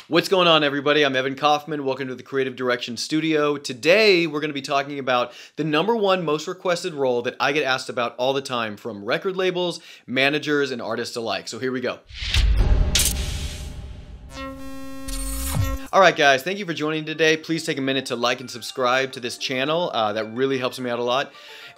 What's going on, everybody? I'm Evan Kaufman. Welcome to the Creative Direction Studio. Today, we're going to be talking about the #1 most requested role that I get asked about all the time from record labels, managers, and artists alike. So here we go. Alright guys, thank you for joining today. Please take a minute to like and subscribe to this channel. That really helps me out a lot.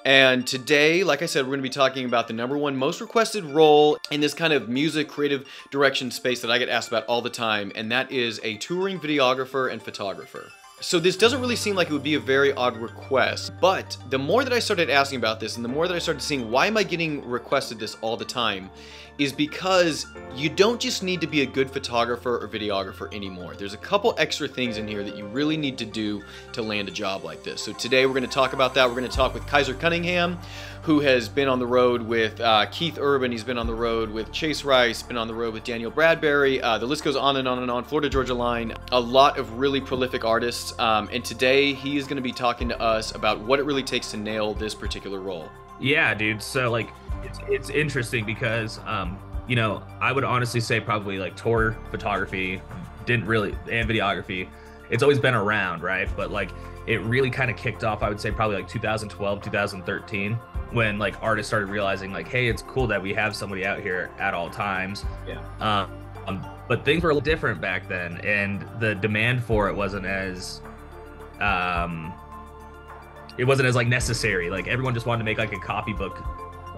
And today, like I said, we're going to be talking about the #1 most requested role in this kind of music creative direction space that I get asked about all the time, and that is a touring videographer and photographer. So this doesn't really seem like it would be a very odd request, but the more that I started asking about this and the more that I started seeing why am I getting requested this all the time is because you don't just need to be a good photographer or videographer anymore. There's a couple extra things in here that you really need to do to land a job like this. So today we're going to talk about that. We're going to talk with Kaiser Cunningham, who has been on the road with Keith Urban. He's been on the road with Chase Rice, been on the road with Daniel Bradbury. The list goes on and on and on. Florida Georgia Line, a lot of really prolific artists. And today he is going to be talking to us about what it really takes to nail this particular role. Yeah, dude. So like, it's interesting because, you know, I would honestly say probably like tour photography and videography, it's always been around, right? But like, it really kind of kicked off, I would say probably like 2012, 2013, when like artists started realizing like, hey, it's cool that we have somebody out here at all times. Yeah. But things were a little different back then, and the demand for it wasn't as like necessary. Like everyone just wanted to make like a copybook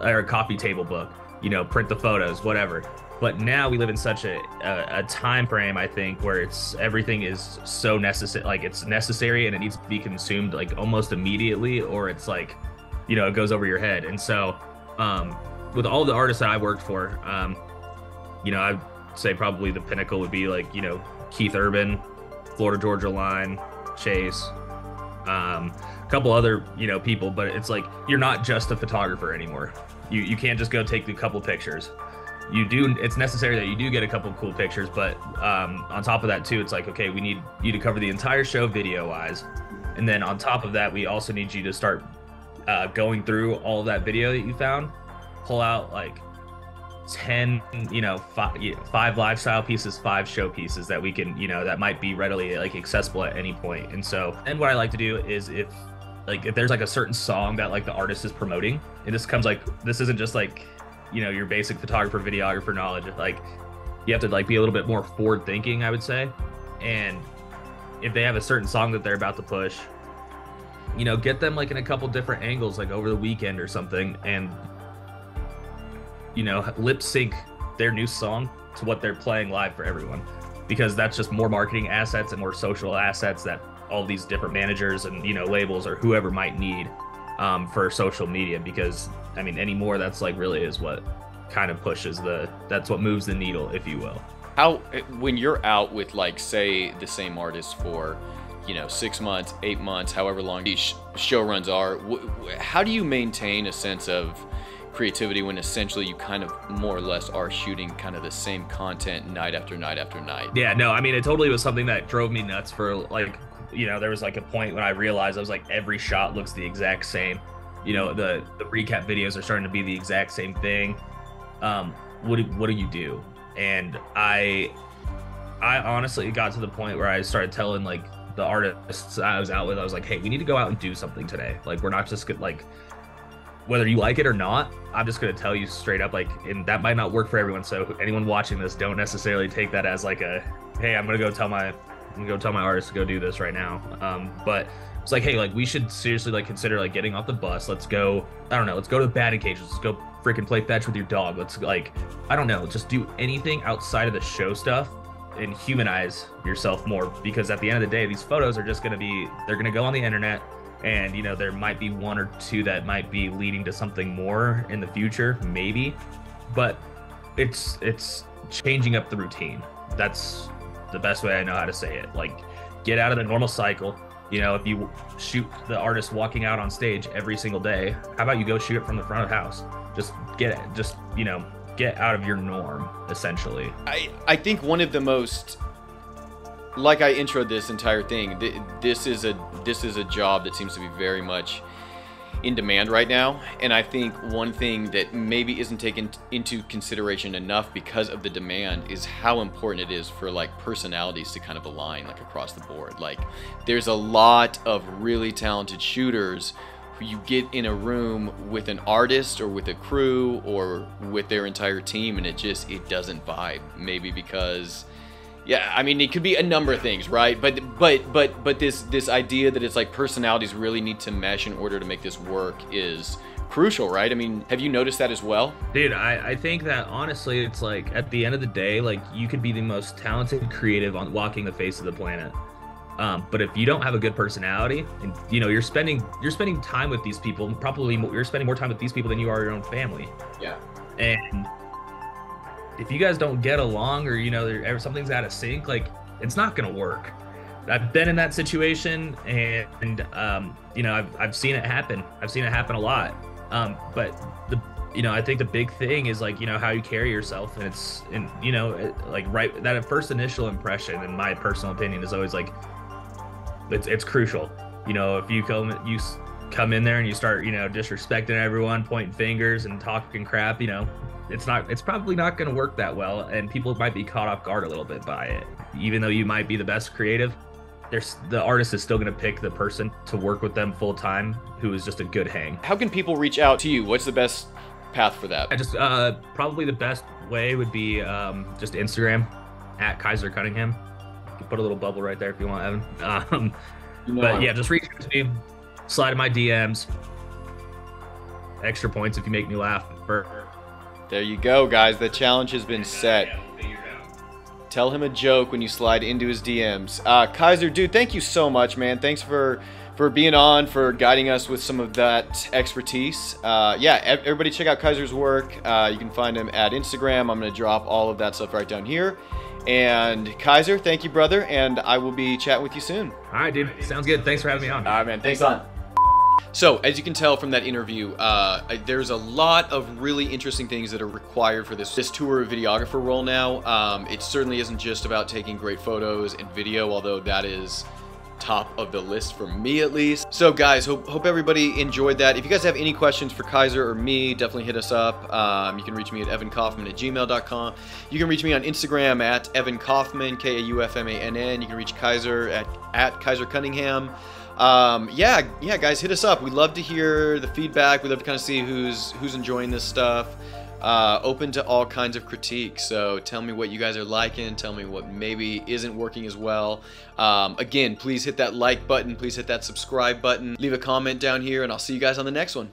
or a coffee table book, you know, print the photos, whatever. But now we live in such a time frame, I think, where everything is so necessary, like it's necessary and it needs to be consumed like almost immediately, or it's like, you know, it goes over your head. And so with all the artists that I worked for, you know, I'd say probably the pinnacle would be like, you know, Keith Urban, Florida Georgia Line, Chase, a couple other, you know, people. But it's like, you're not just a photographer anymore. You can't just go take a couple pictures. It's necessary that you do get a couple cool pictures, but on top of that too, it's like, okay, we need you to cover the entire show video wise. And then on top of that, we also need you to start going through all of that video that you found, pull out like 10, you know, 5 lifestyle pieces, 5 show pieces that we can, you know, that might be readily like accessible at any point. And so, and what I like to do is if there's like a certain song that like the artist is promoting, and this isn't just like, you know, your basic photographer, videographer knowledge. Like you have to like be a little bit more forward thinking, I would say. And if they have a certain song that they're about to push, you know, get them like in a couple different angles, like over the weekend or something, and, you know, lip sync their new song to what they're playing live for everyone, because that's just more marketing assets and more social assets that all these different managers and, you know, labels or whoever might need for social media. Because I mean, anymore, that's like really is what kind of pushes that's what moves the needle, if you will. How, when you're out with like, say, the same artist for, you know, 6 months, 8 months, however long these show runs are, how do you maintain a sense of creativity when essentially you kind of more or less are shooting kind of the same content night after night after night? Yeah, no, I mean, it totally was something that drove me nuts for like, you know, there was like a point when I realized I was like, every shot looks the exact same. You know, the recap videos are starting to be the exact same thing. What do you do? And I honestly got to the point where I started telling like the artists I was out with, I was like, hey, we need to go out and do something today. Like, we're not just like, whether you like it or not, I'm just going to tell you straight up, like, and that might not work for everyone. So anyone watching this, don't necessarily take that as like hey, I'm going to go tell my artist to go do this right now. But it's like, hey, like, we should seriously like consider like getting off the bus. Let's go, I don't know, let's go to the batting cages. Let's go freaking play fetch with your dog. Let's like, I don't know, just do anything outside of the show stuff and humanize yourself more. Because at the end of the day, these photos are just going to they're going to go on the internet. And, you know, there might be 1 or 2 that might be leading to something more in the future, maybe. But it's changing up the routine. That's the best way I know how to say it. Like, get out of the normal cycle. You know, if you shoot the artist walking out on stage every single day, how about you go shoot it from the front of the house? You know, get out of your norm, essentially. I think one of the most, like I introed this entire thing, this is a job that seems to be very much in demand right now. And I think one thing that maybe isn't taken into consideration enough because of the demand is how important it is for like personalities to kind of align like across the board. Like there's a lot of really talented shooters who you get in a room with an artist or with a crew or with their entire team, and it doesn't vibe. Maybe because, yeah, I mean, it could be a number of things, right? But this idea that it's like personalities really need to mesh in order to make this work is crucial, right? I mean, have you noticed that as well? Dude, I think that honestly, it's like at the end of the day, like you could be the most talented creative on walking the face of the planet. But if you don't have a good personality, and you know, you're spending time with these people, probably you're spending more time with these people than you are your own family. Yeah. And if you guys don't get along, or you know, something's out of sync, like it's not gonna work. I've been in that situation, and you know, I've seen it happen. I've seen it happen a lot. But I think the big thing is like, you know, how you carry yourself, and you know, like that first initial impression, in my personal opinion, is always like, it's crucial. You know, if you come in there and you start, you know, disrespecting everyone, pointing fingers and talking crap, you know, it's probably not going to work that well, and people might be caught off guard a little bit by it. Even though you might be the best creative, the artist is still going to pick the person to work with them full time who is just a good hang. How can people reach out to you? What's the best path for that? I just probably the best way would be just Instagram at Kaiser Cunningham. You can put a little bubble right there if you want, Evan. But yeah, just reach out to me, slide in my DMs. Extra points if you make me laugh. There you go, guys. The challenge has been set. Tell him a joke when you slide into his DMs. Kaiser, dude, thank you so much, man. Thanks for being on, for guiding us with some of that expertise. Yeah, everybody check out Kaiser's work. You can find him at Instagram. I'm going to drop all of that stuff right down here. And Kaiser, thank you, brother, and I will be chatting with you soon. All right, dude. Sounds good. Thanks for having me on. All right, man. Thanks on. So, as you can tell from that interview, there's a lot of really interesting things that are required for this tour videographer role now. It certainly isn't just about taking great photos and video, although that is top of the list for me at least. So guys, hope everybody enjoyed that. If you guys have any questions for Kaiser or me, definitely hit us up. You can reach me at evankaufman@gmail.com. You can reach me on Instagram at Evan Kaufman, Kaufmann. You can reach Kaiser at Kaiser Cunningham. Yeah, guys, hit us up. We love to hear the feedback. We love to kind of see who's enjoying this stuff. Open to all kinds of critiques. So tell me what you guys are liking. Tell me what maybe isn't working as well. Again, please hit that like button. Please hit that subscribe button. Leave a comment down here, and I'll see you guys on the next one.